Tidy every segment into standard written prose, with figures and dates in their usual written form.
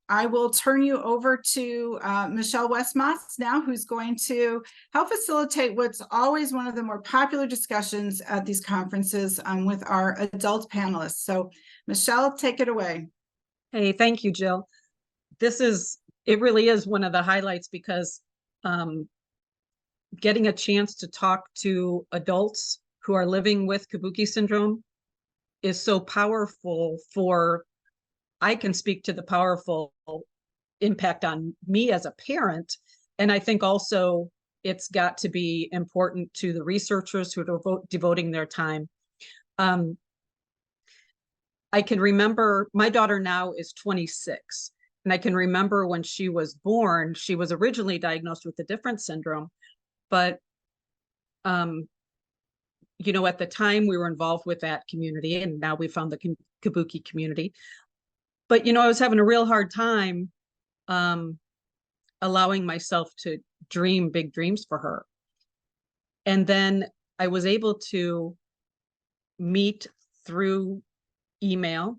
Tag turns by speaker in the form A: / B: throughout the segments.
A: I will turn you over to Michele Westmaas now, who's going to help facilitate what's always one of the more popular discussions at these conferences with our adult panelists. So Michele, take it away.
B: Hey, thank you, Jill. It really is one of the highlights because getting a chance to talk to adults who are living with Kabuki syndrome is so powerful. I can speak to the powerful impact on me as a parent. And I think also it's got to be important to the researchers who are devoting their time. I can remember my daughter now is 26. And I can remember when she was born, she was originally diagnosed with a different syndrome. But, you know, at the time we were involved with that community, and now we found the Kabuki community. But, you know, I was having a real hard time allowing myself to dream big dreams for her. And then I was able to meet through email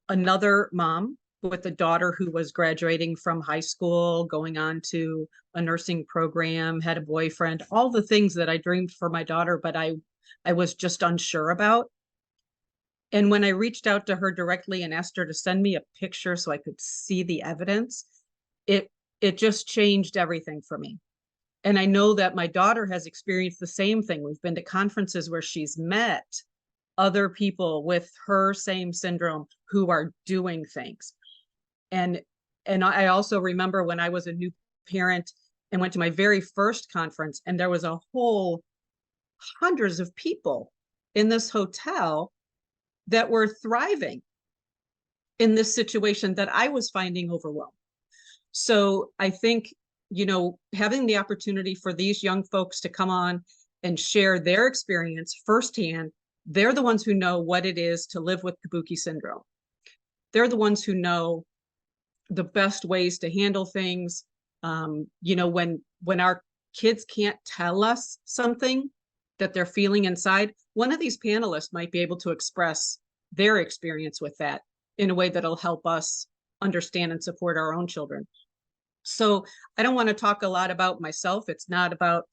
B: another mom with a daughter who was graduating from high school, going on to a nursing program, had a boyfriend, all the things that I dreamed for my daughter, but I was just unsure about. And when I reached out to her directly and asked her to send me a picture so I could see the evidence, it just changed everything for me. And I know that my daughter has experienced the same thing. We've been to conferences where she's met other people with her same syndrome who are doing things. And I also remember when I was a new parent and went to my very first conference, and there was a whole hundreds of people in this hotel that were thriving in this situation that I was finding overwhelmed. So I think, you know, having the opportunity for these young folks to come on and share their experience firsthand, they're the ones who know what it is to live with Kabuki syndrome. They're the ones who know the best ways to handle things. You know, when our kids can't tell us something that they're feeling inside, one of these panelists might be able to express their experience with that in a way that'll help us understand and support our own children. So I don't want to talk a lot about myself. It's not about,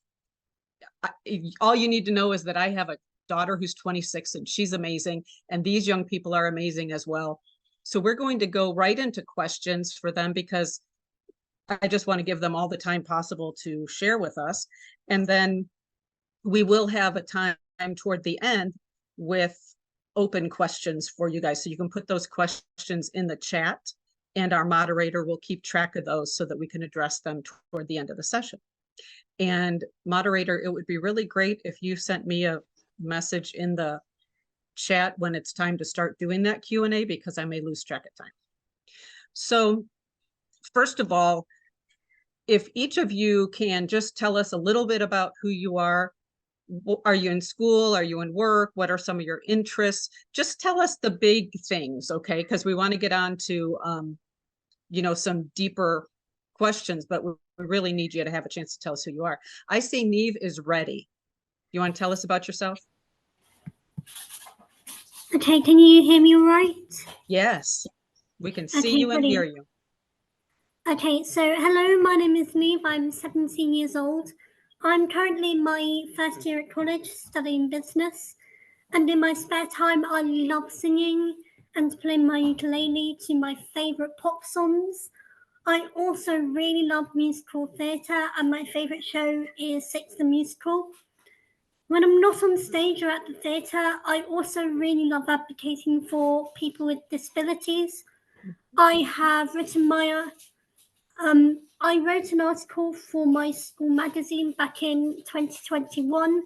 B: all you need to know is that I have a daughter who's 26 and she's amazing. And these young people are amazing as well. So we're going to go right into questions for them because I just want to give them all the time possible to share with us. And then we will have a time toward the end with open questions for you guys. So you can put those questions in the chat and our moderator will keep track of those so that we can address them toward the end of the session. And moderator, it would be really great if you sent me a message in the chat when it's time to start doing that Q&A because I may lose track of time. So first of all, if each of you can just tell us a little bit about who you are. Are you in school? Are you in work? What are some of your interests? Just tell us the big things, okay? Because we want to get on to, you know, some deeper questions, but we really need you to have a chance to tell us who you are. I see Niamh is ready. You want to tell us about yourself?
C: Okay, can you hear me all right?
B: Yes, we can see you and hear you.
C: Okay, so hello, my name is Niamh. I'm 17 years old. I'm currently in my first year at college studying business, and in my spare time I love singing and playing my ukulele to my favourite pop songs. I also really love musical theatre, and my favourite show is Six the Musical. When I'm not on stage or at the theatre, I also really love advocating for people with disabilities. I wrote an article for my school magazine back in 2021,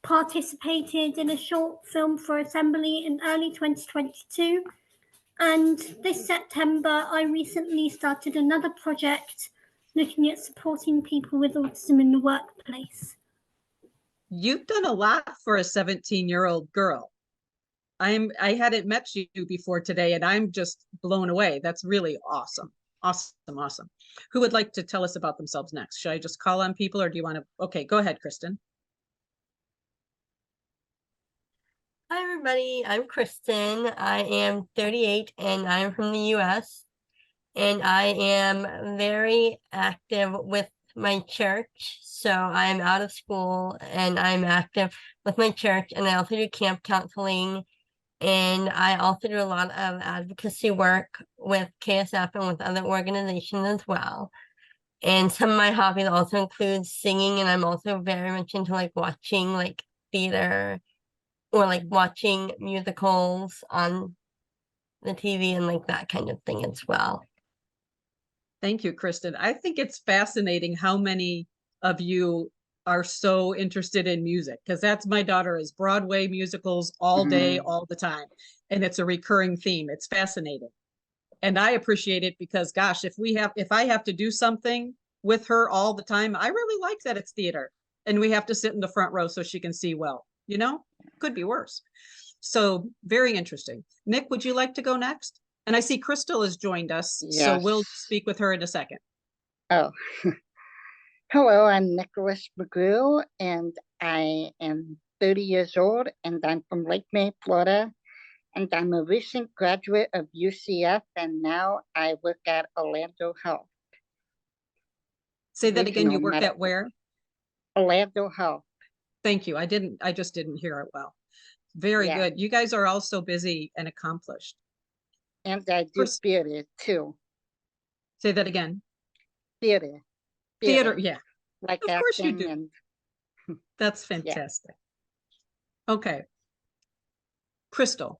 C: participated in a short film for Assembly in early 2022, and this September I recently started another project looking at supporting people with autism in the workplace.
B: You've done a lot for a 17-year-old girl. I hadn't met you before today, and I'm just blown away. That's really awesome. Awesome. Who would like to tell us about themselves next? Should I just call on people or do you want to? Okay, go ahead, Kristin.
D: Hi, everybody. I'm Kristin. I am 38 and I'm from the US. And I am very active with my church. So I'm out of school and I'm active with my church. And I also do camp counseling. And I also do a lot of advocacy work with KSF and with other organizations as well. And some of my hobbies also include singing. And I'm also very much into like watching like theater or like watching musicals on the TV and like that kind of thing as well.
B: Thank you, Kristin. I think it's fascinating how many of you are so interested in music, because that's my daughter is Broadway musicals all day, all the time. And it's a recurring theme. It's fascinating. And I appreciate it because gosh, if I have to do something with her all the time, I really like that it's theater and we have to sit in the front row so she can see well, you know, could be worse. So very interesting. Nick, would you like to go next? And I see Crystal has joined us, so we'll speak with her in a second.
E: Oh, hello, I'm Nicholas McGrew, and I am 30 years old, and I'm from Lake Mary, Florida, and I'm a recent graduate of UCF, and now I work at Orlando Health.
B: Say that again, you
E: Regional
B: work at
E: Medical.
B: where?
E: Orlando Health.
B: Thank you. I just didn't hear it well. Very good. You guys are all so busy and accomplished.
E: And I do theater too.
B: Say that again.
E: Theater,
B: yeah.
E: like
B: of course you
E: acting
B: do.
E: and
B: That's fantastic. Okay. Crystal.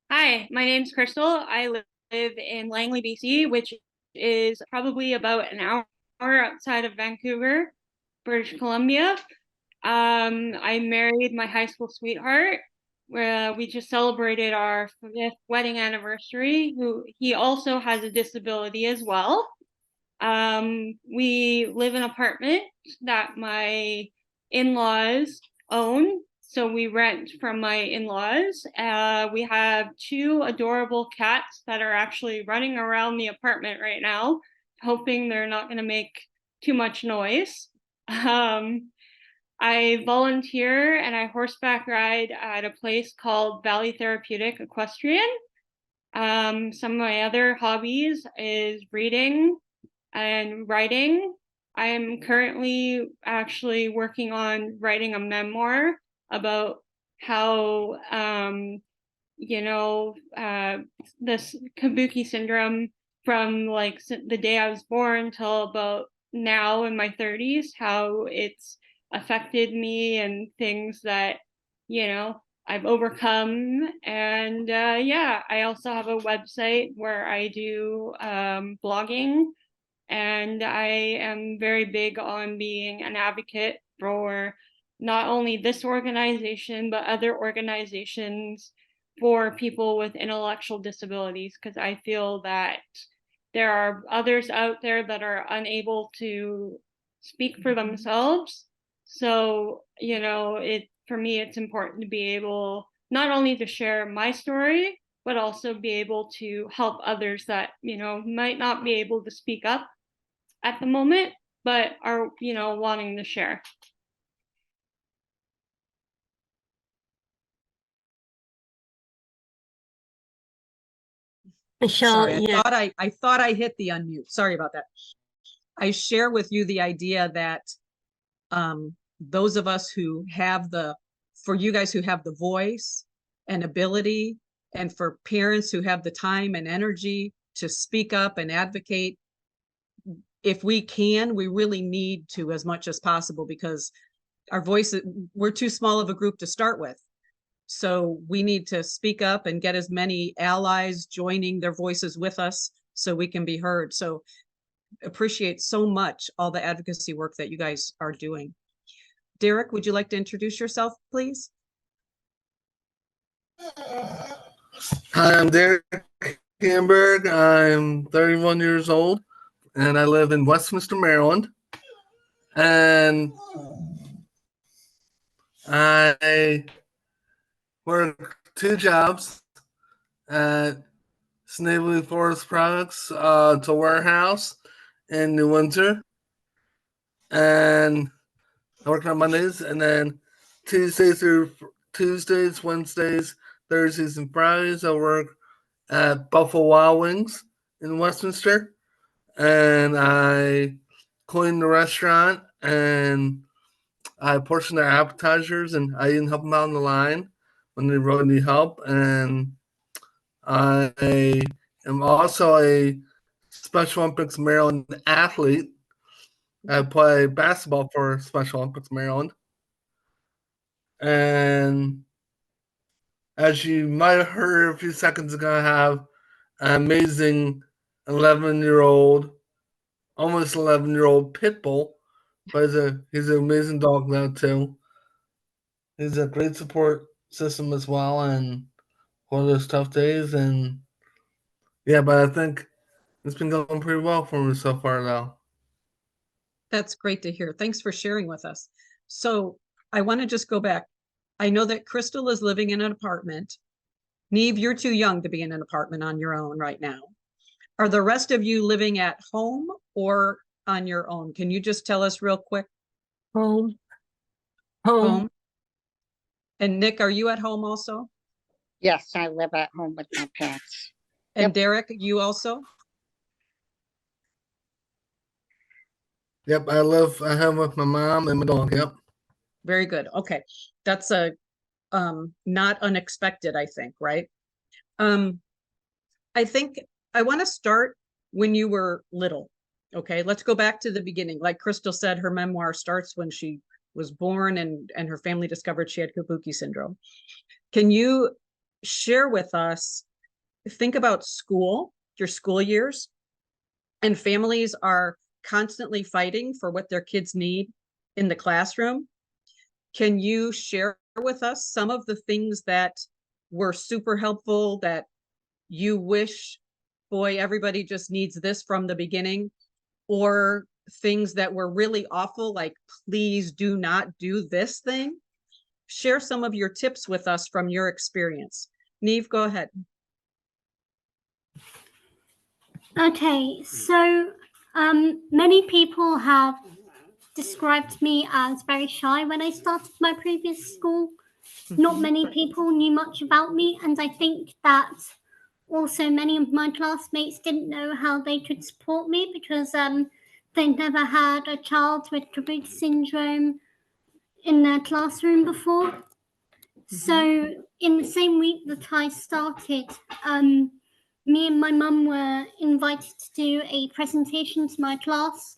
F: Hi, my name's Crystal. I live in Langley, BC, which is probably about an hour outside of Vancouver, British Columbia. I married my high school sweetheart, where we just celebrated our 5th wedding anniversary. He also has a disability as well. We live in an apartment that my in-laws own, so we rent from my in-laws. We have 2 adorable cats that are actually running around the apartment right now, hoping they're not going to make too much noise. I volunteer and I horseback ride at a place called Valley Therapeutic Equestrian. Some of my other hobbies is reading and writing. I am currently actually working on writing a memoir about how, this Kabuki syndrome from like the day I was born till about now in my 30s, how it's affected me and things that, I've overcome. And I also have a website where I do blogging. And I am very big on being an advocate for not only this organization, but other organizations for people with intellectual disabilities, because I feel that there are others out there that are unable to speak for themselves. So, for me, it's important to be able not only to share my story, but also be able to help others that, might not be able to speak up at the moment, but are, wanting to share.
D: Michelle,
B: Sorry, I thought I hit the unmute. Sorry about that. I share with you the idea that those of us who have for you guys who have the voice and ability, and for parents who have the time and energy to speak up and advocate, if we can, we really need to as much as possible, because our voices, we're too small of a group to start with. So we need to speak up and get as many allies joining their voices with us so we can be heard. So appreciate so much all the advocacy work that you guys are doing. Derek, would you like to introduce yourself, please?
G: Hi, I'm Derek Hamburg. I'm 31 years old, and I live in Westminster, Maryland. And I work 2 jobs at Snavely Forest Products. It's a warehouse in New Windsor. And I work on Mondays, and then Tuesdays, Wednesdays, Thursdays, and Fridays. I work at Buffalo Wild Wings in Westminster, and I clean the restaurant, and I portion their appetizers, and I even help them out on the line when they really need help. And I am also a Special Olympics Maryland athlete. I play basketball for Special Olympics Maryland. And as you might have heard a few seconds ago, I have an amazing 11-year-old, almost 11-year-old pit bull, but he's an amazing dog now too. He's a great support system as well, and one of those tough days. And yeah, but I think it's been going pretty well for me so far now.
B: That's great to hear. Thanks for sharing with us. So I want to just go back. I know that Crystal is living in an apartment. Niamh, you're too young to be in an apartment on your own right now. Are the rest of you living at home or on your own? Can you just tell us real quick?
D: Home.
B: Home. And Nick, are you at home also?
E: Yes, I live at home with my parents.
B: And
E: Yep.
B: Derek, you also?
G: Yep, I live at home with my mom and my dog. Yep.
B: Very good. Okay. That's a not unexpected, I think, right? I think I want to start when you were little. Okay, let's go back to the beginning. Like Crystal said, her memoir starts when she was born and her family discovered she had Kabuki syndrome. Can you share with us, think about school, your school years, and families are constantly fighting for what their kids need in the classroom. Can you share with us some of the things that were super helpful that you wish, boy, everybody just needs this from the beginning, or things that were really awful, like please do not do this thing? Share some of your tips with us from your experience. Niamh, go ahead.
C: Okay, so many people have described me as very shy when I started my previous school. Not many people knew much about me, and I think that also many of my classmates didn't know how they could support me because they never had a child with Kabuki syndrome in their classroom before. So in the same week that I started, me and my mum were invited to do a presentation to my class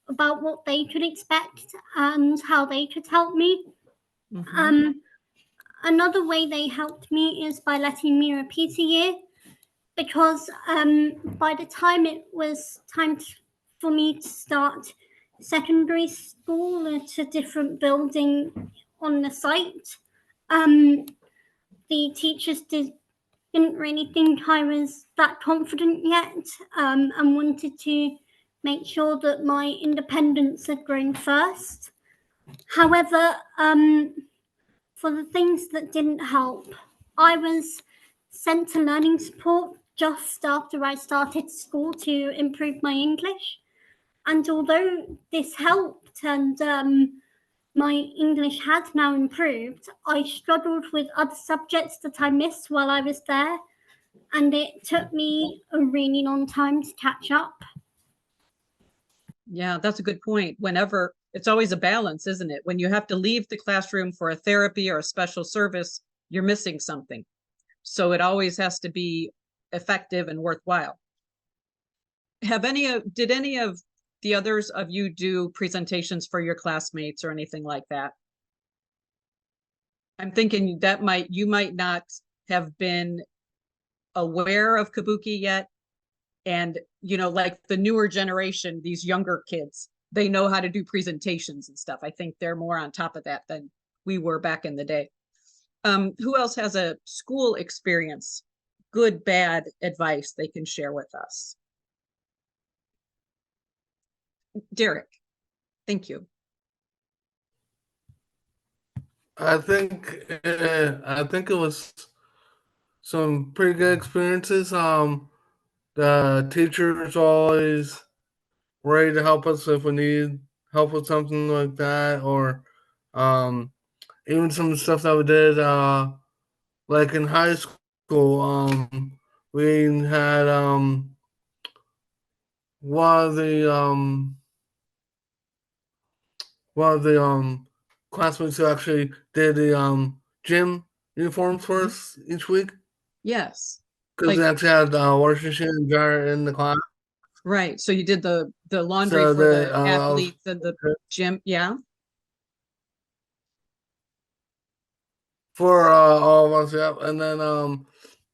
C: about what they could expect and how they could help me. Another way they helped me is by letting me repeat a year, because by the time it was time for me to start secondary school at a different building on the site, the teachers didn't really think I was that confident yet, and wanted to make sure that my independence had grown first. However, for the things that didn't help, I was sent to learning support just after I started school to improve my English. And although this helped and my English had now improved, I struggled with other subjects that I missed while I was there, and it took me a really long time to catch up.
B: Yeah, that's a good point. Whenever, it's always a balance, isn't it? When you have to leave the classroom for a therapy or a special service, you're missing something. So it always has to be effective and worthwhile. Did any of the others of you do presentations for your classmates or anything like that? I'm thinking that you might not have been aware of Kabuki yet. And, like the newer generation, these younger kids, they know how to do presentations and stuff. I think they're more on top of that than we were back in the day. Who else has a school experience, good, bad advice they can share with us? Derek, thank you.
G: I think it was some pretty good experiences. The teachers always ready to help us if we need help with something like that, or even some of the stuff that we did, like in high school, we had one of the classmates who actually did the gym uniforms for us each week
B: Yes.
G: because we
B: Like,
G: actually had washing machine and dryer in the class.
B: right. So you did the laundry
G: So
B: for
G: the
B: the athletes and the gym. Yeah.
G: for all of us, yeah. And then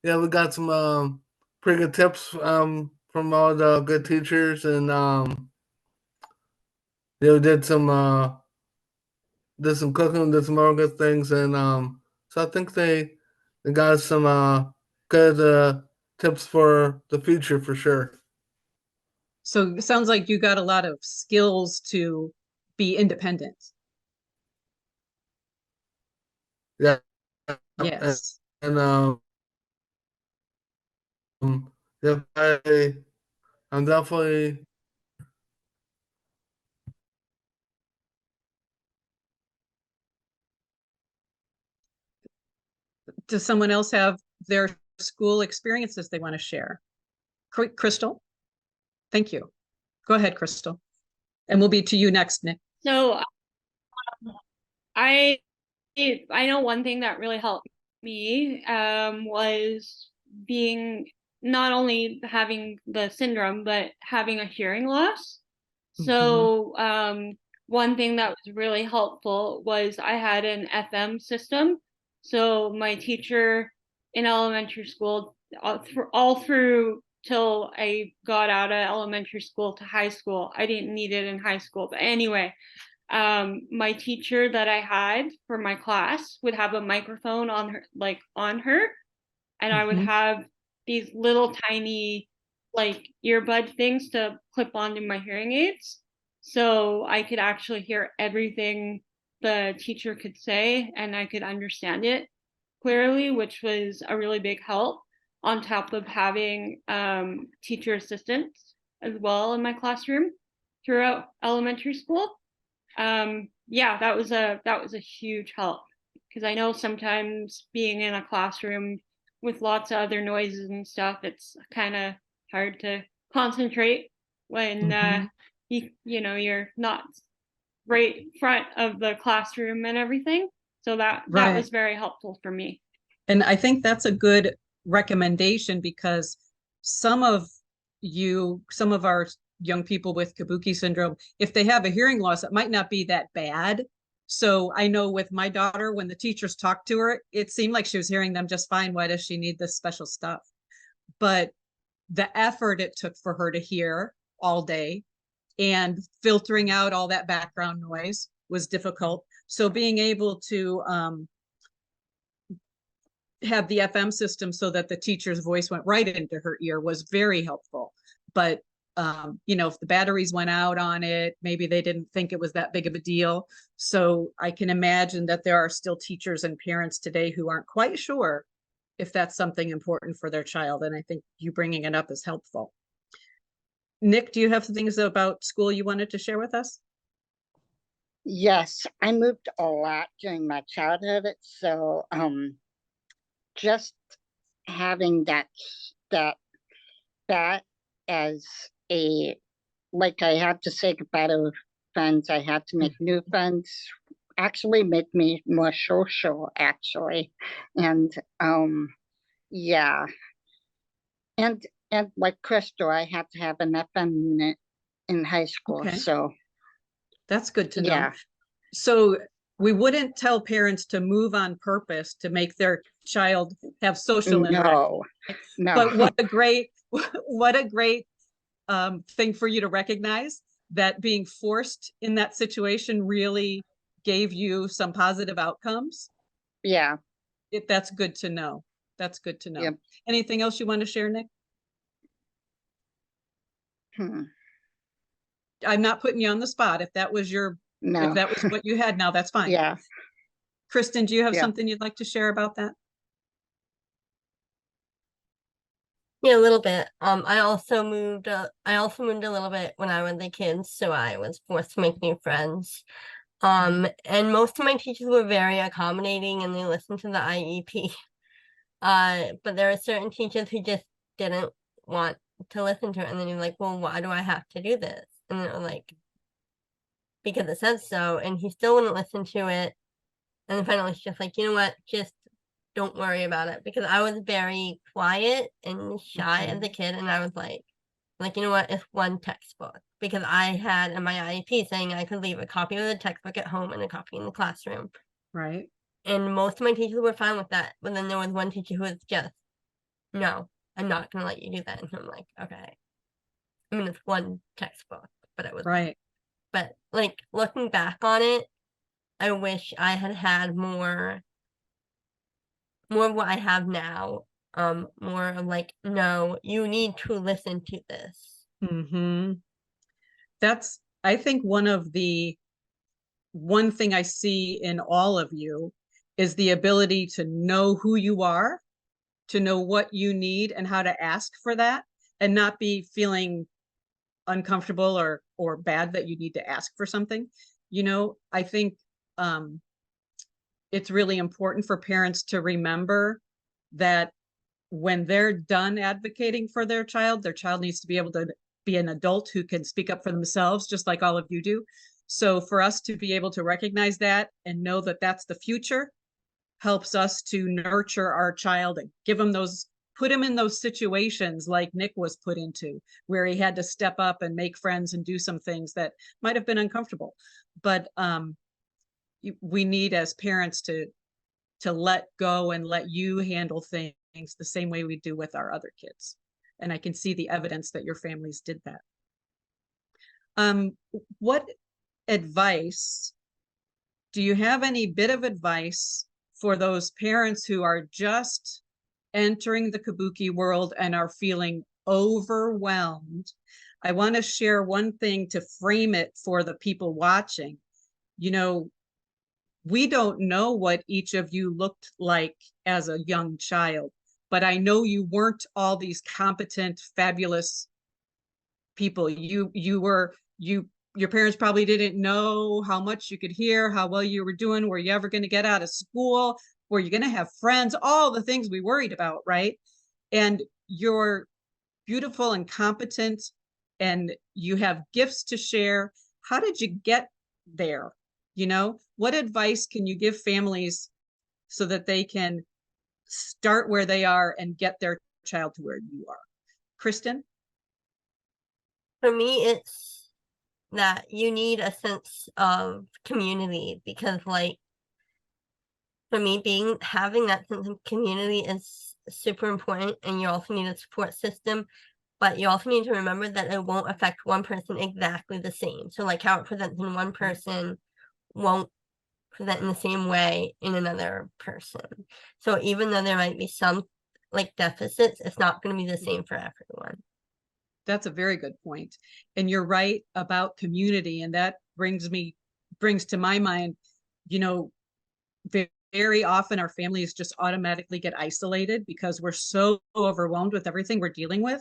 G: yeah, we got some pretty good tips from all the good teachers, and they did some cooking, did some other good things, and so I think they got us some good tips for the future for sure.
B: So it sounds like you got a lot of skills to be independent.
G: Yeah,
B: Yes.
G: and yeah, I'm definitely.
B: Does someone else have their school experiences they want to share? Crystal? Thank you. Go ahead, Crystal. And we'll be to you next, Nick.
F: So I know one thing that really helped me was being not only having the syndrome but having a hearing loss. So one thing that was really helpful was I had an FM system. So my teacher in elementary school, all through till I got out of elementary school to high school, I didn't need it in high school. But anyway, my teacher that I had for my class would have a microphone on her, and I would have these little tiny like earbud things to clip onto my hearing aids, so I could actually hear everything the teacher could say and I could understand it clearly, which was a really big help, on top of having teacher assistants as well in my classroom throughout elementary school. Yeah, that was a huge help, because I know sometimes being in a classroom with lots of other noises and stuff, it's kind of hard to concentrate when you're not right front of the classroom and everything. So that was very helpful for me.
B: And I think that's a good recommendation, because some of our young people with Kabuki syndrome, if they have a hearing loss, it might not be that bad. So I know with my daughter, when the teachers talked to her, it seemed like she was hearing them just fine. Why does she need this special stuff? But the effort it took for her to hear all day and filtering out all that background noise was difficult. So being able to have the FM system so that the teacher's voice went right into her ear was very helpful. But if the batteries went out on it, maybe they didn't think it was that big of a deal. So I can imagine that there are still teachers and parents today who aren't quite sure if that's something important for their child. And I think you bringing it up is helpful. Nick, do you have things about school you wanted to share with us?
E: Yes, I moved a lot during my childhood. So just having that as a, like, I had to say goodbye to friends, I had to make new friends, actually made me more social, actually. And yeah, and like Crystal, I had to have an FM unit in high school. Okay. So
B: that's good to know. So we wouldn't tell parents to move on purpose to make their child have social interaction. No. But what a great thing for you to recognize, that being forced in that situation really gave you some positive outcomes.
E: Yeah.
B: That's good to know. That's good to know. Yep. Anything else you want to share, Nick? I'm not putting you on the spot. If that was if that was what you had now, that's fine.
E: Yeah.
B: Kristin, do you have something you'd like to share about that?
D: Yeah, a little bit. I also moved a little bit when I was a kid, so I was forced to make new friends. And most of my teachers were very accommodating and they listened to the IEP. But there are certain teachers who just didn't want to listen to it. And then you're like, well, why do I have to do this? And they're like, because it says so. And he still wouldn't listen to it. And then finally it's just like, you know what, just don't worry about it. Because I was very quiet and shy as a kid. And I was like, you know what, it's one textbook. Because I had in my IEP saying I could leave a copy of the textbook at home and a copy in the classroom.
B: Right.
D: And most of my teachers were fine with that. But then there was one teacher who was just, no, I'm not going to let you do that. And I'm like, okay. I mean, it's one textbook, but it was
B: Right.
D: But like looking back on it, I wish I had had more of what I have now. More of like, no, you need to listen to this.
B: Mm-hmm. That's, I think one thing I see in all of you is the ability to know who you are, to know what you need and how to ask for that, and not be feeling uncomfortable or bad that you need to ask for something. You know, I think it's really important for parents to remember that when they're done advocating for their child needs to be able to be an adult who can speak up for themselves, just like all of you do. So for us to be able to recognize that and know that that's the future helps us to nurture our child and put him in those situations like Nick was put into, where he had to step up and make friends and do some things that might have been uncomfortable. But we need as parents to let go and let you handle things the same way we do with our other kids. And I can see the evidence that your families did that. What advice, do you have any bit of advice for those parents who are just entering the Kabuki world and are feeling overwhelmed? I want to share one thing to frame it for the people watching. You know, we don't know what each of you looked like as a young child, but I know you weren't all these competent, fabulous people. Your parents probably didn't know how much you could hear, how well you were doing. Were you ever going to get out of school? Were you going to have friends? All the things we worried about, right? And you're beautiful and competent, and you have gifts to share. How did you get there? You know, what advice can you give families so that they can start where they are and get their child to where you are? Kristin?
D: For me, it's that you need a sense of community, because like for me, having that sense of community is super important, and you also need a support system. But you also need to remember that it won't affect one person exactly the same. So like how it presents in one person won't present in the same way in another person. So even though there might be some like deficits, it's not going to be the same for everyone.
B: That's a very good point. And you're right about community. And that brings to my mind, you know, very often our families just automatically get isolated because we're so overwhelmed with everything we're dealing with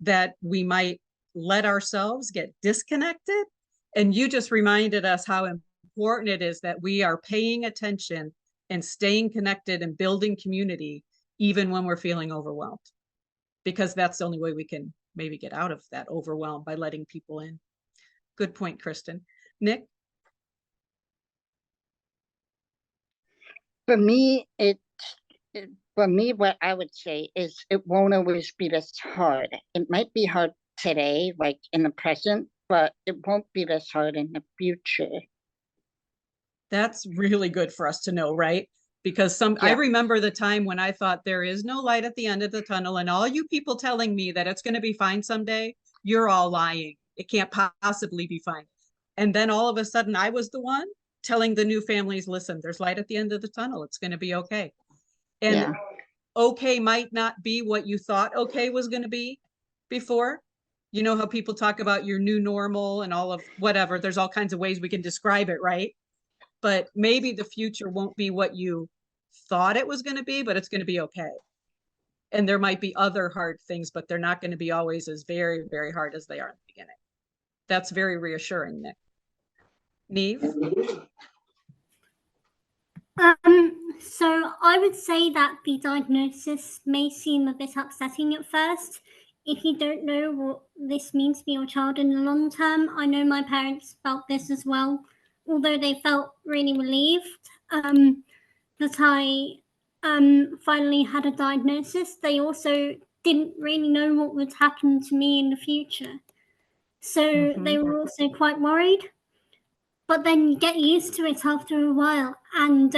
B: that we might let ourselves get disconnected. And you just reminded us how important it is that we are paying attention and staying connected and building community, even when we're feeling overwhelmed, because that's the only way we can maybe get out of that overwhelm, by letting people in. Good point, Kristin. Nick?
E: For me, what I would say is it won't always be this hard. It might be hard today, like in the present, but it won't be this hard in the future.
B: That's really good for us to know, right? Because I remember the time when I thought there is no light at the end of the tunnel, and all you people telling me that it's going to be fine someday, you're all lying. It can't possibly be fine. And then all of a sudden I was the one telling the new families, listen, there's light at the end of the tunnel. It's going to be okay. And okay might not be what you thought okay was going to be before. You know how people talk about your new normal and all of whatever. There's all kinds of ways we can describe it, right? But maybe the future won't be what you thought it was going to be, but it's going to be okay. And there might be other hard things, but they're not going to be always as very, very hard as they are in the beginning. That's very reassuring, Nick. Niamh?
C: So I would say that the diagnosis may seem a bit upsetting at first if you don't know what this means for your child in the long term. I know my parents felt this as well, although they felt really relieved that I finally had a diagnosis. They also didn't really know what would happen to me in the future. So they were also quite worried. But then you get used to it after a while, and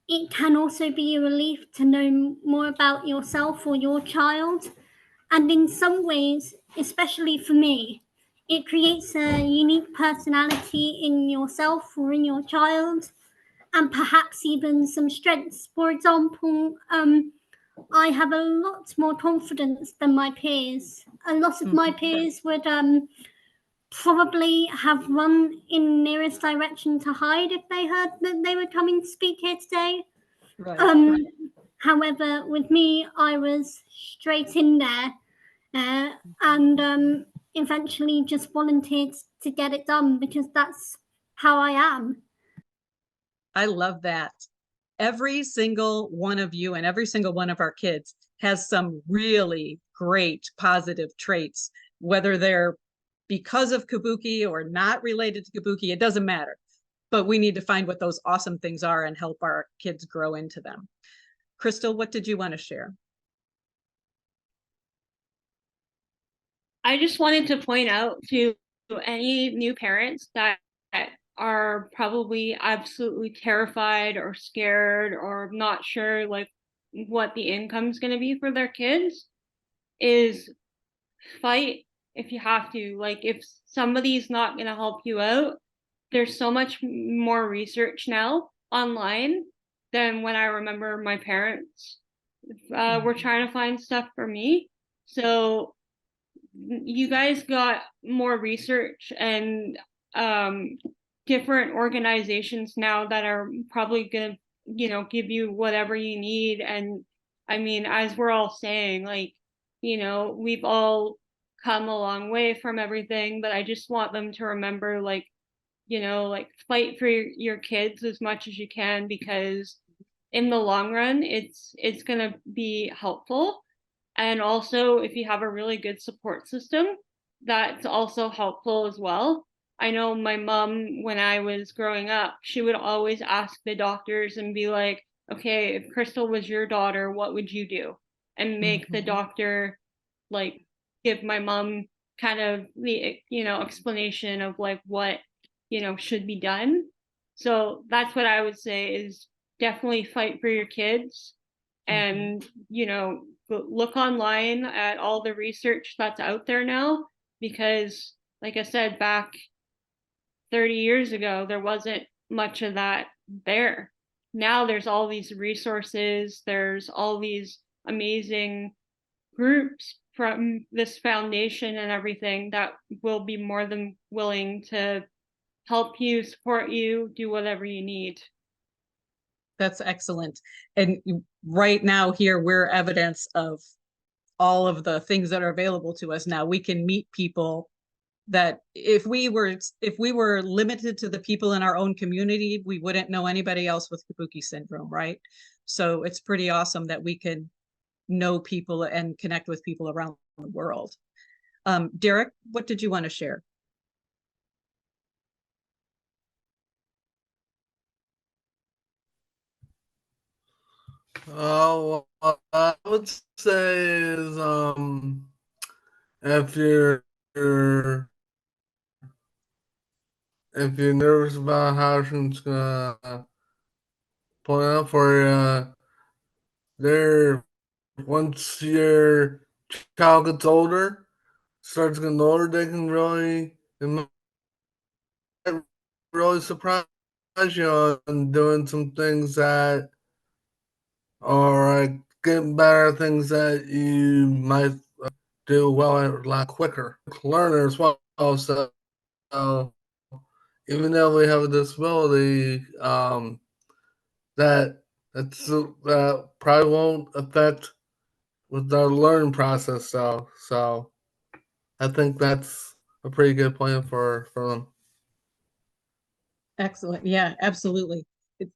C: it can also be a relief to know more about yourself or your child. And in some ways, especially for me, it creates a unique personality in yourself or in your child, and perhaps even some strengths. For example, I have a lot more confidence than my peers. A lot of my peers would probably have run in nearest direction to hide if they heard that they were coming to speak here today.
B: Right.
C: However, with me, I was straight in there and eventually just volunteered to get it done because that's how I am.
B: I love that. Every single one of you and every single one of our kids has some really great positive traits, whether they're because of Kabuki or not related to Kabuki, it doesn't matter. But we need to find what those awesome things are and help our kids grow into them. Crystal, what did you want to share?
F: I just wanted to point out to any new parents that are probably absolutely terrified or scared or not sure like what the income's going to be for their kids is fight if you have to. Like if somebody's not going to help you out, there's so much more research now online than when I remember my parents were trying to find stuff for me. So you guys got more research and different organizations now that are probably going to give you whatever you need. And I mean, as we're all saying, like, we've all come a long way from everything, but I just want them to remember, like, like fight for your kids as much as you can, because in the long run it's going to be helpful. And also, if you have a really good support system, that's also helpful as well. I know my mom, when I was growing up, she would always ask the doctors and be like, okay, if Crystal was your daughter, what would you do? And make the doctor like give my mom kind of the explanation of like what should be done. So that's what I would say is definitely fight for your kids and look online at all the research that's out there now, because like I said, back 30 years ago there wasn't much of that there. Now there's all these resources, there's all these amazing groups from this foundation and everything that will be more than willing to help you, support you, do whatever you need.
B: That's excellent. And right now here, we're evidence of all of the things that are available to us now. We can meet people that if we were limited to the people in our own community, we wouldn't know anybody else with Kabuki syndrome, right? So it's pretty awesome that we can know people and connect with people around the world. Derek, what did you want to share?
G: What I would say is, if you're nervous about how it's gonna play out for you, there once your child gets older, starts getting older, they can really surprise you on doing some things that are like getting better, things that you might do well a lot quicker. Learner as well. So even though we have a disability, that probably won't affect with our learning process. So I think that's a pretty good plan for them.
B: Excellent. Yeah, absolutely. It,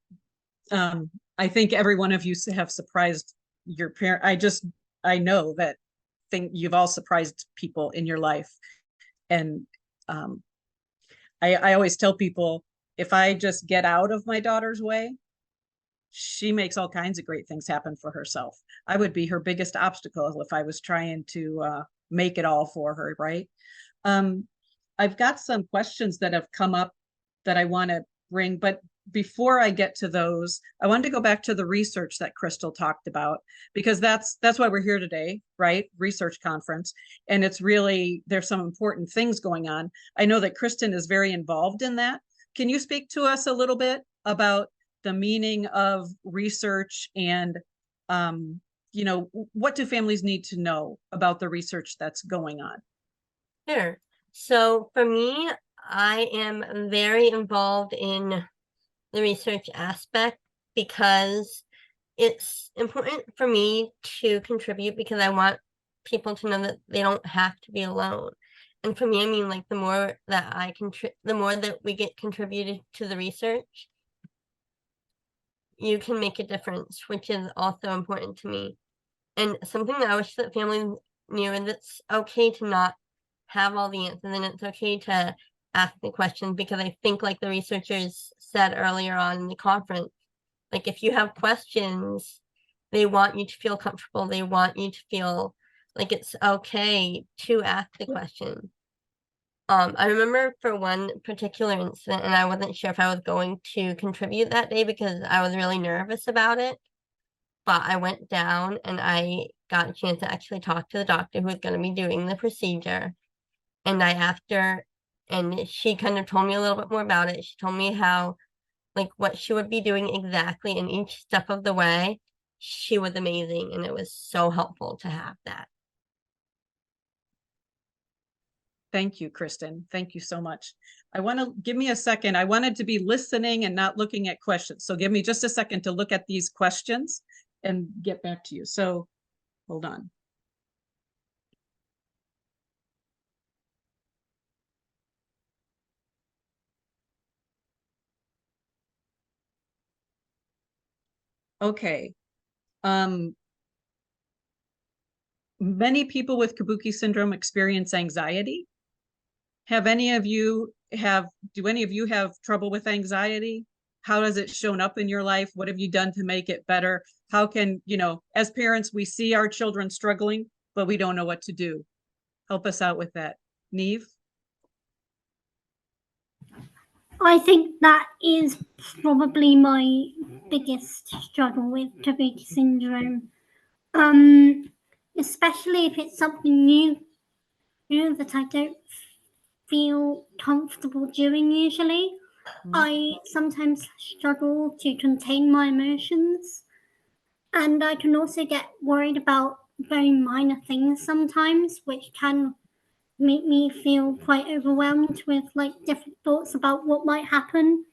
B: I think every one of you have surprised your parent. I know that you've all surprised people in your life. And I always tell people, if I just get out of my daughter's way, she makes all kinds of great things happen for herself. I would be her biggest obstacle if I was trying to make it all for her, right? I've got some questions that have come up that I want to bring, but before I get to those, I wanted to go back to the research that Crystal talked about, because that's why we're here today, right? Research conference. And it's really, there's some important things going on. I know that Kristin is very involved in that. Can you speak to us a little bit about the meaning of research and, what do families need to know about the research that's going on?
D: Sure. So for me, I am very involved in the research aspect because it's important for me to contribute, because I want people to know that they don't have to be alone. And for me, I mean, like, the more that the more that we get contributed to the research, you can make a difference, which is also important to me. And something that I wish that families knew, and it's okay to not have all the answers, and it's okay to ask the questions, because I think, like the researchers said earlier on in the conference, like, if you have questions, they want you to feel comfortable. They want you to feel like it's okay to ask the question. I remember for one particular incident, and I wasn't sure if I was going to contribute that day because I was really nervous about it. But I went down and I got a chance to actually talk to the doctor who was going to be doing the procedure. And I asked her, and she kind of told me a little bit more about it. She told me how, like, what she would be doing exactly in each step of the way. She was amazing, and it was so helpful to have that.
B: Thank you, Kristin. Thank you so much. Give me a second. I wanted to be listening and not looking at questions. So give me just a second to look at these questions and get back to you. So hold on. Okay. Many people with Kabuki syndrome experience anxiety. Do any of you have trouble with anxiety? How has it shown up in your life? What have you done to make it better? How can, as parents, we see our children struggling, but we don't know what to do. Help us out with that. Niamh?
C: I think that is probably my biggest struggle with Kabuki syndrome. Especially if it's something new that I don't feel comfortable doing usually. I sometimes struggle to contain my emotions, and I can also get worried about very minor things sometimes, which can make me feel quite overwhelmed with like different thoughts about what might happen.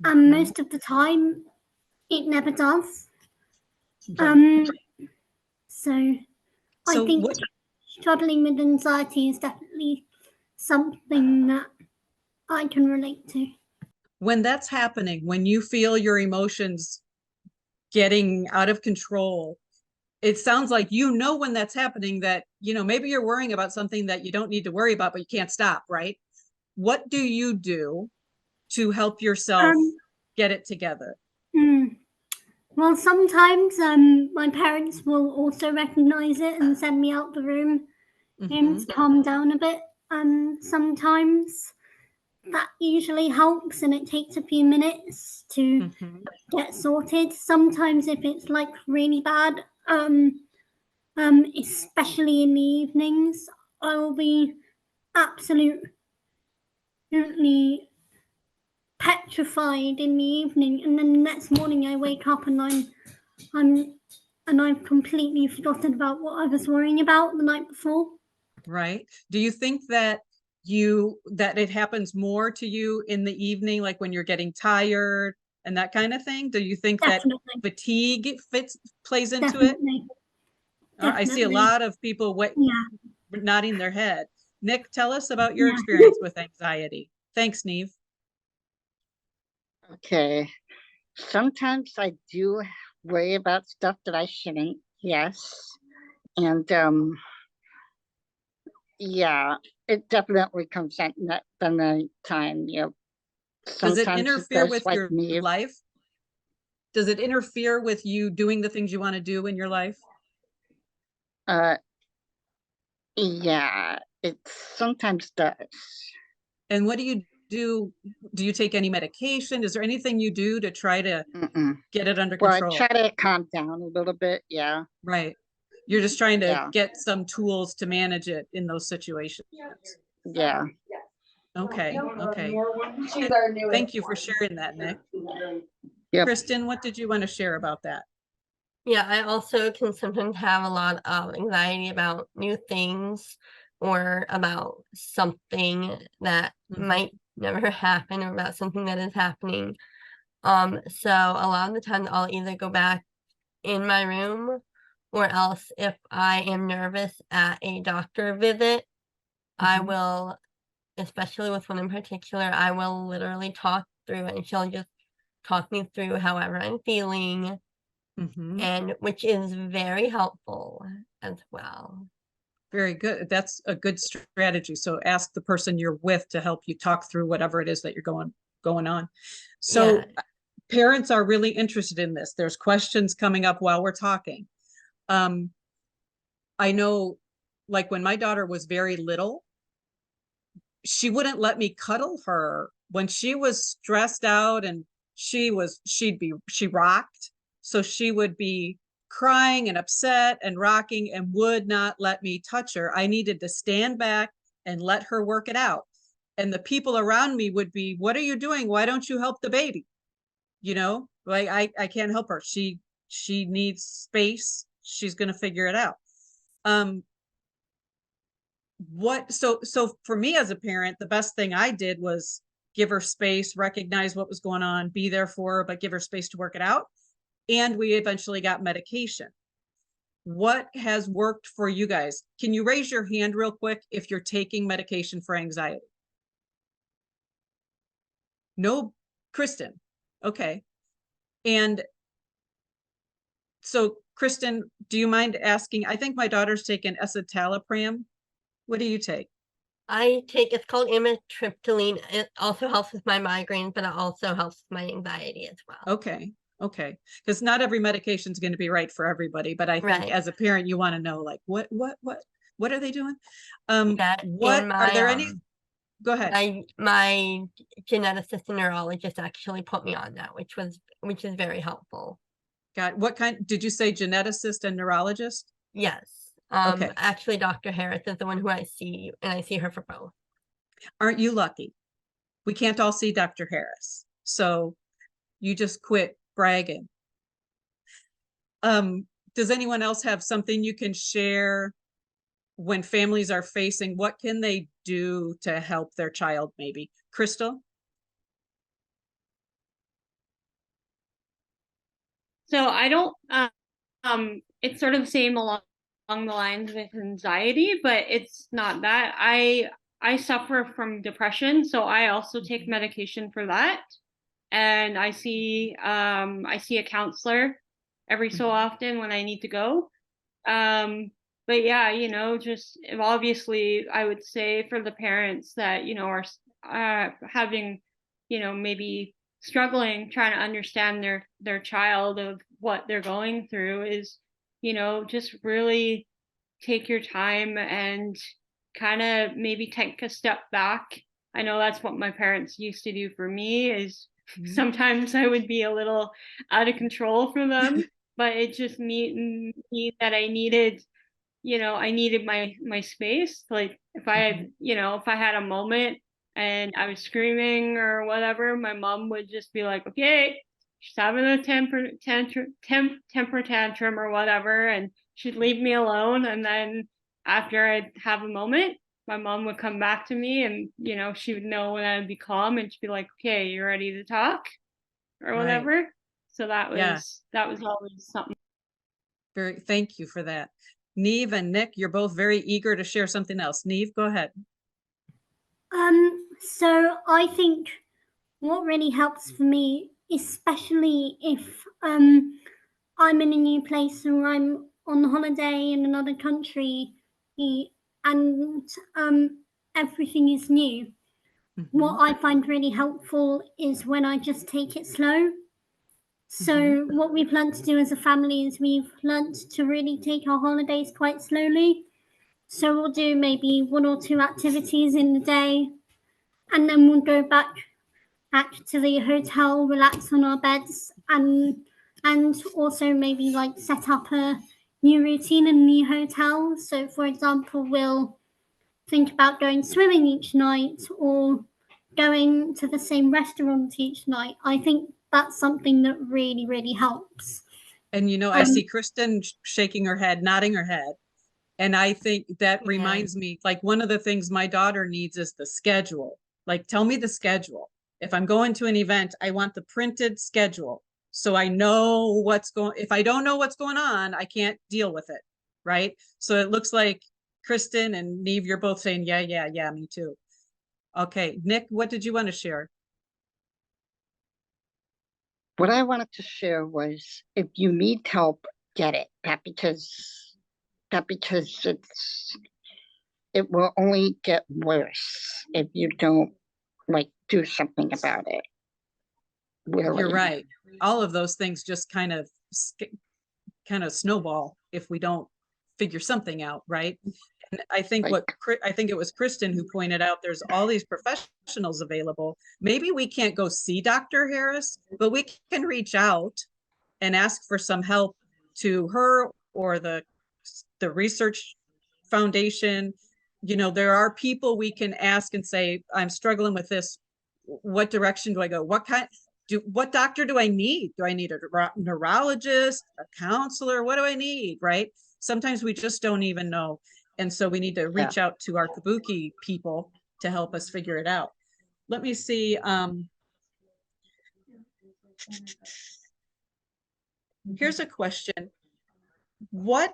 C: And most of the time, it never does. So I think struggling with anxiety is definitely something that I can relate to.
B: When that's happening, when you feel your emotions getting out of control, it sounds like when that's happening, that maybe you're worrying about something that you don't need to worry about, but you can't stop, right? What do you do to help yourself get it together?
C: Well, sometimes my parents will also recognize it and send me out the room and calm down a bit. Sometimes that usually helps, and it takes a few minutes to get sorted. Sometimes if it's like really bad, especially in the evenings, I will be absolutely petrified in the evening, and then the next morning I wake up and I've completely forgotten about what I was worrying about the night before.
B: Right. Do you think that it happens more to you in the evening, like when you're getting tired and that kind of thing? Do you think
C: Definitely.
B: that fatigue plays into
C: Definitely.
B: it? I see a lot of people nodding their head. Nick, tell us about your experience with anxiety. Thanks, Niamh.
E: Okay. Sometimes I do worry about stuff that I shouldn't. Yes. And yeah, it definitely comes at the night time. You know,
B: Does it
E: sometimes it
B: interfere
E: does,
B: with
E: like
B: your
E: me.
B: life? Does it interfere with you doing the things you want to do in your life?
E: Yeah, it sometimes does.
B: And what do you do? Do you take any medication? Is there anything you do to try to
E: Mm-mm.
B: get it under
E: Well, I
B: control?
E: try to calm down a little bit. Yeah.
B: Right. You're just trying to
E: Yeah.
B: get some tools to manage it in those situations.
E: Yeah.
B: Okay. Okay. Thank you for sharing that, Nick.
E: Yep.
B: Kristin, what did you want to share about that?
D: Yeah, I also can sometimes have a lot of anxiety about new things or about something that might never happen or about something that is happening. So a lot of the time I'll either go back in my room or else if I am nervous at a doctor visit, I will, especially with one in particular, I will literally talk through it and she'll just talk me through however I'm feeling. And which is very helpful as well.
B: Very good. That's a good strategy. So ask the person you're with to help you talk through whatever it is that you're going on. So
D: Yeah.
B: Parents are really interested in this. There's questions coming up while we're talking. I know, like when my daughter was very little, she wouldn't let me cuddle her when she was stressed out, and she rocked. So she would be crying and upset and rocking and would not let me touch her. I needed to stand back and let her work it out. And the people around me would be, what are you doing? Why don't you help the baby? You know, like I can't help her. She needs space. She's going to figure it out. So for me as a parent, the best thing I did was give her space, recognize what was going on, be there for her, but give her space to work it out. And we eventually got medication. What has worked for you guys? Can you raise your hand real quick if you're taking medication for anxiety? No, Kristin. Okay. And so Kristin, do you mind asking? I think my daughter's taken escitalopram. What do you take?
D: I take, it's called amitriptyline. It also helps with my migraines, but it also helps with my anxiety as well.
B: Okay. Okay. Because not every medication is going to be right for everybody, but I think as a parent, you want to know, like, what are they doing? What are there any? Go ahead.
D: My geneticist and neurologist actually put me on that, which is very helpful.
B: Got what kind? Did you say geneticist and neurologist?
D: Yes.
B: Okay.
D: Actually, Dr. Harris is the one who I see, and I see her for both.
B: Aren't you lucky? We can't all see Dr. Harris. So you just quit bragging. Does anyone else have something you can share when families are facing? What can they do to help their child, maybe? Crystal?
F: So I don't, it's sort of the same along the lines with anxiety, but it's not that. I suffer from depression, so I also take medication for that. And I see a counselor every so often when I need to go. But yeah, you know, just obviously I would say for the parents that, you know, are having, you know, maybe struggling trying to understand their child of what they're going through is, you know, just really take your time and kind of maybe take a step back. I know that's what my parents used to do for me is sometimes I would be a little out of control for them, but it just me that I needed, you know, I needed my space. Like if I had, you know, if I had a moment and I was screaming or whatever, my mom would just be like, okay, she's having a temper tantrum or whatever, and she'd leave me alone. And then after I'd have a moment, my mom would come back to me and, you know, she would know when I'd be calm and she'd be like, okay, you're ready to talk or whatever. Right. So that was always something.
B: Thank you for that. Niamh and Nick, you're both very eager to share something else. Niamh, go ahead.
C: So I think what really helps for me, especially if I'm in a new place or I'm on holiday in another country and everything is new. What I find really helpful is when I just take it slow. So what we've learned to do as a family is we've learned to really take our holidays quite slowly. So we'll do maybe 1 or 2 activities in the day, and then we'll go back to the hotel, relax on our beds, and also maybe like set up a new routine in the hotel. So for example, we'll think about going swimming each night or going to the same restaurant each night. I think that's something that really, really helps.
B: And I see Kristin shaking her head, nodding her head. And I think that reminds me, like, one of the things my daughter needs is the schedule. Like, tell me the schedule. If I'm going to an event, I want the printed schedule. So I know what's going, if I don't know what's going on, I can't deal with it. Right. So it looks like Kristin and Niamh, you're both saying, yeah, me too. Okay. Nick, what did you want to share?
E: What I wanted to share was, if you need help, get it. That because it will only get worse if you don't do something about it. Really.
B: You're right. All of those things just kind of snowball if we don't figure something out, right? And I think I think it was Kristin who pointed out there's all these professionals available. Maybe we can't go see Dr. Harris, but we can reach out and ask for some help to her or the research foundation. There are people we can ask and say, I'm struggling with this. What direction do I go? What doctor do I need? Do I need a neurologist, a counselor? What do I need? Right? Sometimes we just don't even know. And so we need to reach out to our Kabuki people to help us figure it out. Let me see. Here's a question. What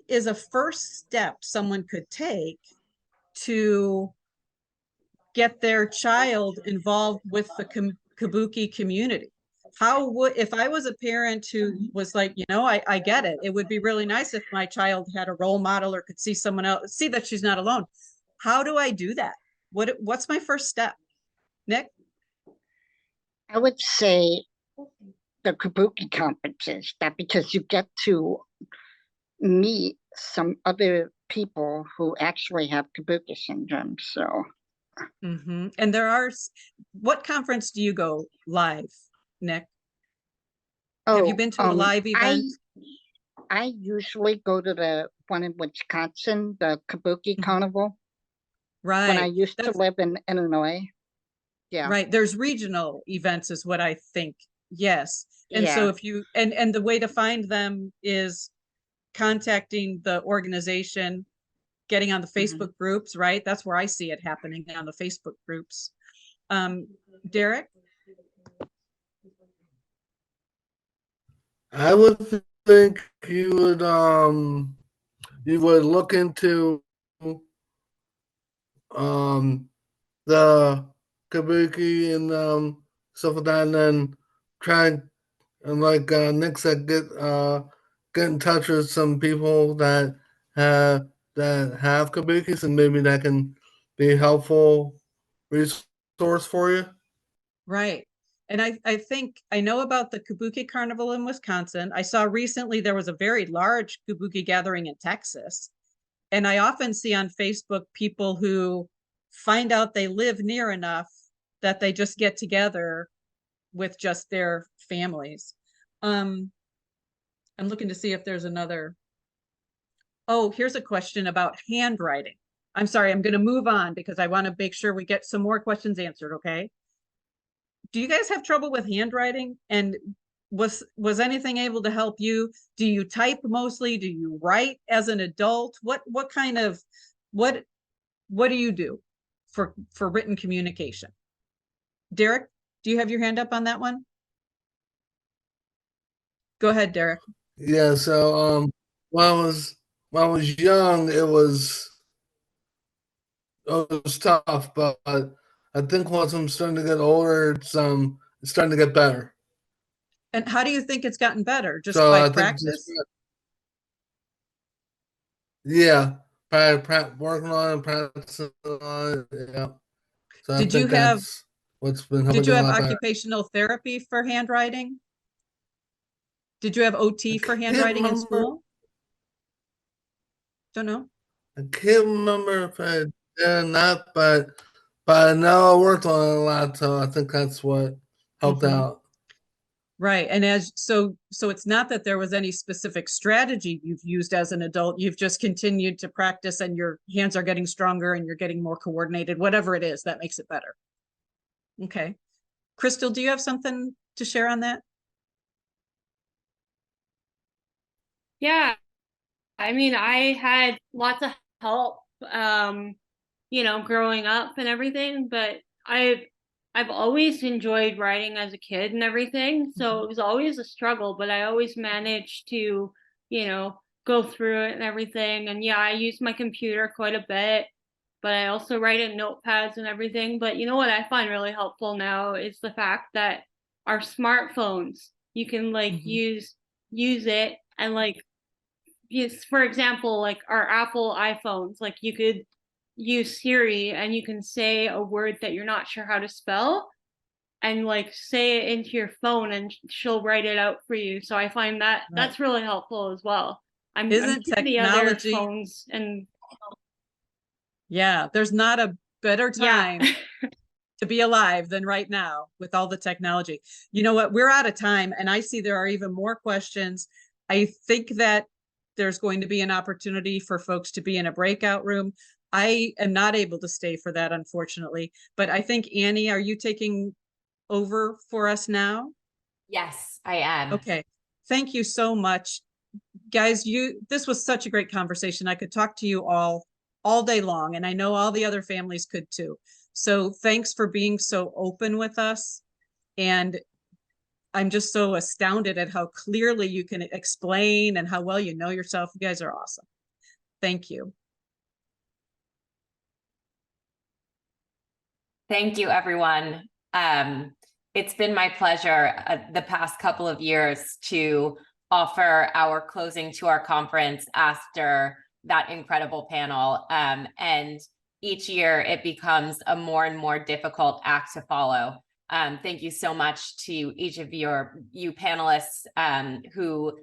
B: is a first step someone could take to get their child involved with the Kabuki community? If I was a parent who was like, I get it. It would be really nice if my child had a role model or could see someone else, see that she's not alone. How do I do that? What's my first step? Nick?
E: I would say the Kabuki conferences, because you get to meet some other people who actually have Kabuki syndrome. So.
B: And what conference do you go live, Nick? Have you been to a live event?
E: I usually go to the one in Wisconsin, the Kabuki Carnival.
B: Right.
E: When I used to live in Illinois. Yeah.
B: Right. There's regional events is what I think. Yes. And so if you, and the way to find them is contacting the organization, getting on the Facebook groups, right? That's where I see it happening, on the Facebook groups. Derek?
G: I would think you would look into the Kabuki and stuff like that, and then try and like Nick said, get in touch with some people that have Kabukis, and maybe that can be a helpful resource for you.
B: Right. And I think I know about the Kabuki Carnival in Wisconsin. I saw recently there was a very large Kabuki gathering in Texas. And I often see on Facebook people who find out they live near enough that they just get together with just their families. I'm looking to see if there's another. Oh, here's a question about handwriting. I'm sorry, I'm going to move on because I want to make sure we get some more questions answered, okay? Do you guys have trouble with handwriting? And was anything able to help you? Do you type mostly? Do you write as an adult? What do you do for written communication? Derek, do you have your hand up on that one? Go ahead, Derek.
G: Yeah, so when I was young, it was tough, but I think once I'm starting to get older, it's starting to get better.
B: And how do you think it's gotten better? Just
G: So
B: by
G: I think
B: practice?
G: yeah, working on it, practicing on it. Yeah. So I
B: Did you
G: think
B: have
G: that's what's been helping
B: did you
G: me a
B: have
G: lot better.
B: occupational therapy for handwriting? Did you have OT for
G: Can't
B: handwriting in
G: remember.
B: school? Don't know.
G: I can't remember if I did or not, but I know I worked on it a lot, so I think that's what helped
B: Mhm.
G: out.
B: Right. And so it's not that there was any specific strategy you've used as an adult. You've just continued to practice and your hands are getting stronger and you're getting more coordinated, whatever it is that makes it better. Okay. Crystal, do you have something to share on that?
F: Yeah, I mean, I had lots of help, growing up and everything, but I've always enjoyed writing as a kid and everything. So it was always a struggle, but I always managed to, go through it and everything. And yeah, I use my computer quite a bit, but I also write in notepads and everything. But you know what I find really helpful now is the fact that our smartphones, you can use it and yes, for example, like our Apple iPhones, like you could use Siri and you can say a word that you're not sure how to spell and say it into your phone and she'll write it out for you. So I find that that's really helpful as well. I'm
B: Isn't
F: sure the other
B: technology?
F: phones and
B: Yeah, there's not a better
F: yeah.
B: time to be alive than right now with all the technology. You know what? We're out of time and I see there are even more questions. I think that there's going to be an opportunity for folks to be in a breakout room. I am not able to stay for that, unfortunately, but I think Annie, are you taking over for us now?
H: Yes, I am.
B: Okay. Thank you so much. Guys, this was such a great conversation. I could talk to you all day long, and I know all the other families could too. So thanks for being so open with us. And I'm just so astounded at how clearly you can explain and how well you know yourself. You guys are awesome. Thank you.
H: Thank you, everyone. It's been my pleasure the past couple of years to offer our closing to our conference after that incredible panel. And each year it becomes a more and more difficult act to follow. Thank you so much to each of you panelists who,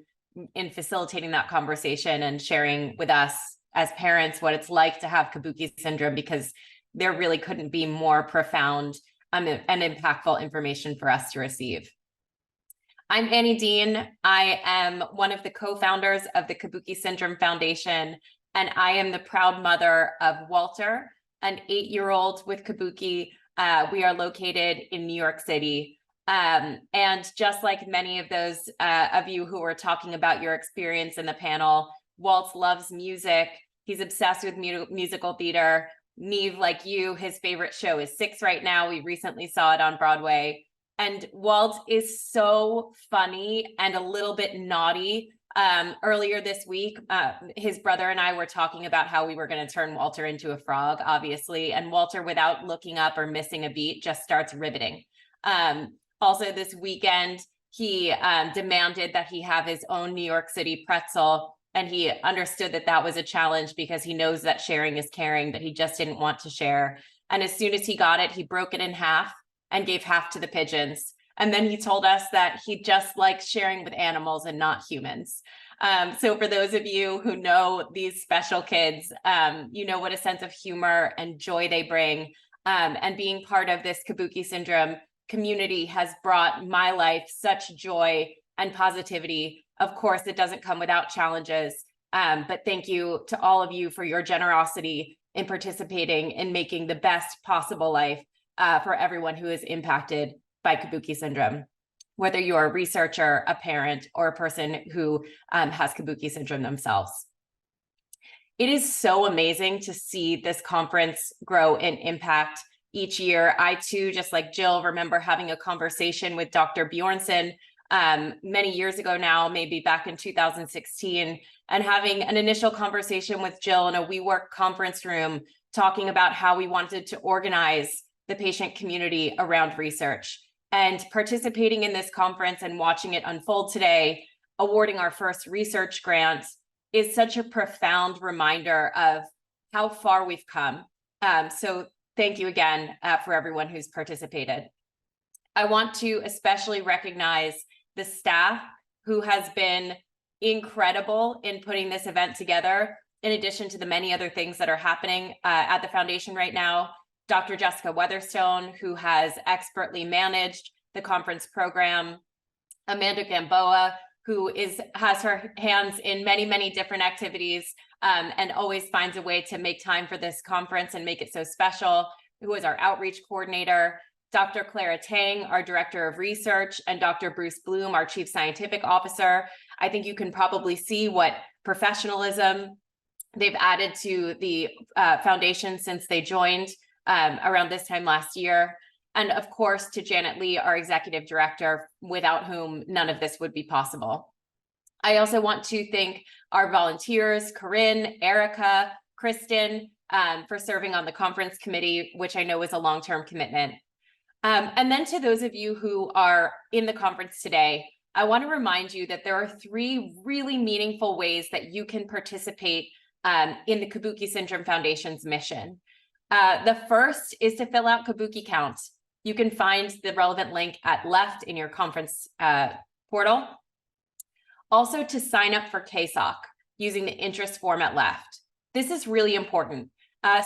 H: in facilitating that conversation and sharing with us as parents what it's like to have Kabuki syndrome, because there really couldn't be more profound and impactful information for us to receive. I'm Annie Dean. I am one of the co-founders of the Kabuki Syndrome Foundation, and I am the proud mother of Walter, an 8-year-old with Kabuki. We are located in New York City. And just like many of those of you who were talking about your experience in the panel, Walt loves music. He's obsessed with musical theater. Niamh, like you, his favorite show is Six right now. We recently saw it on Broadway. And Walt is so funny and a little bit naughty. Earlier this week, his brother and I were talking about how we were going to turn Walter into a frog, obviously. And Walter, without looking up or missing a beat, just starts riveting. Also this weekend, he demanded that he have his own New York City pretzel. And he understood that that was a challenge because he knows that sharing is caring, but he just didn't want to share. And as soon as he got it, he broke it in half and gave half to the pigeons. And then he told us that he just likes sharing with animals and not humans. So for those of you who know these special kids, you know what a sense of humor and joy they bring. And being part of this Kabuki syndrome community has brought my life such joy and positivity. Of course, it doesn't come without challenges, but thank you to all of you for your generosity in participating in making the best possible life for everyone who is impacted by Kabuki syndrome, whether you're a researcher, a parent, or a person who has Kabuki syndrome themselves. It is so amazing to see this conference grow in impact each year. I too, just like Jill, remember having a conversation with Dr. Bjornson many years ago now, maybe back in 2016, and having an initial conversation with Jill in a WeWork conference room, talking about how we wanted to organize the patient community around research. And participating in this conference and watching it unfold today, awarding our first research grant, is such a profound reminder of how far we've come. So thank you again for everyone who's participated. I want to especially recognize the staff who has been incredible in putting this event together, in addition to the many other things that are happening at the foundation right now. Dr. Jessica Weatherstone, who has expertly managed the conference program, Amanda Gamboa, who has her hands in many, many different activities and always finds a way to make time for this conference and make it so special, who is our outreach coordinator, Dr. Clara Tang, our director of research, and Dr. Bruce Bloom, our chief scientific officer. I think you can probably see what professionalism they've added to the foundation since they joined around this time last year. And of course, to Janet Lee, our executive director, without whom none of this would be possible. I also want to thank our volunteers, Corinne, Erica, Kristin, for serving on the conference committee, which I know is a long-term commitment. And then to those of you who are in the conference today, I want to remind you that there are 3 really meaningful ways that you can participate in the Kabuki Syndrome Foundation's mission. The first is to fill out Kabuki Count. You can find the relevant link at left in your conference portal. Also to sign up for KSOC using the interest form at left. This is really important.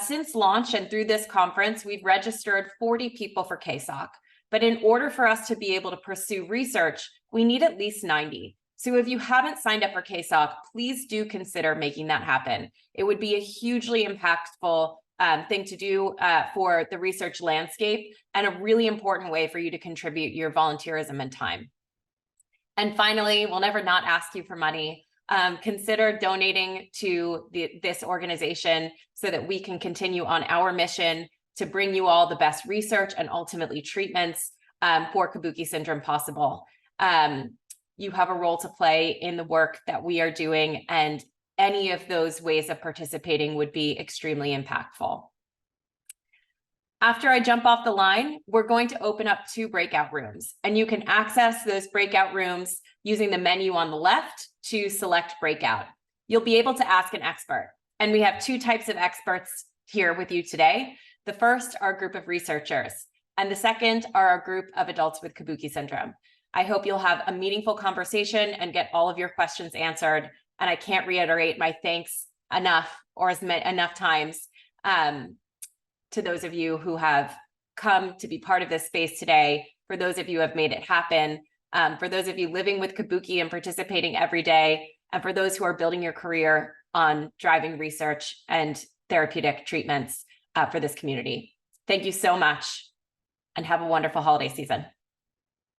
H: Since launch and through this conference, we've registered 40 people for KSOC. But in order for us to be able to pursue research, we need at least 90. So if you haven't signed up for KSOC, please do consider making that happen. It would be a hugely impactful thing to do for the research landscape and a really important way for you to contribute your volunteerism and time. And finally, we'll never not ask you for money. Consider donating to this organization so that we can continue on our mission to bring you all the best research and ultimately treatments for Kabuki syndrome possible. You have a role to play in the work that we are doing, and any of those ways of participating would be extremely impactful. After I jump off the line, we're going to open up 2 breakout rooms, and you can access those breakout rooms using the menu on the left to select breakout. You'll be able to ask an expert, and we have 2 types of experts here with you today. The first are a group of researchers, and the second are a group of adults with Kabuki syndrome. I hope you'll have a meaningful conversation and get all of your questions answered. And I can't reiterate my thanks enough times to those of you who have come to be part of this space today, for those of you who have made it happen, for those of you living with Kabuki and participating every day, and for those who are building your career on driving research and therapeutic treatments for this community. Thank you so much, and have a wonderful holiday season.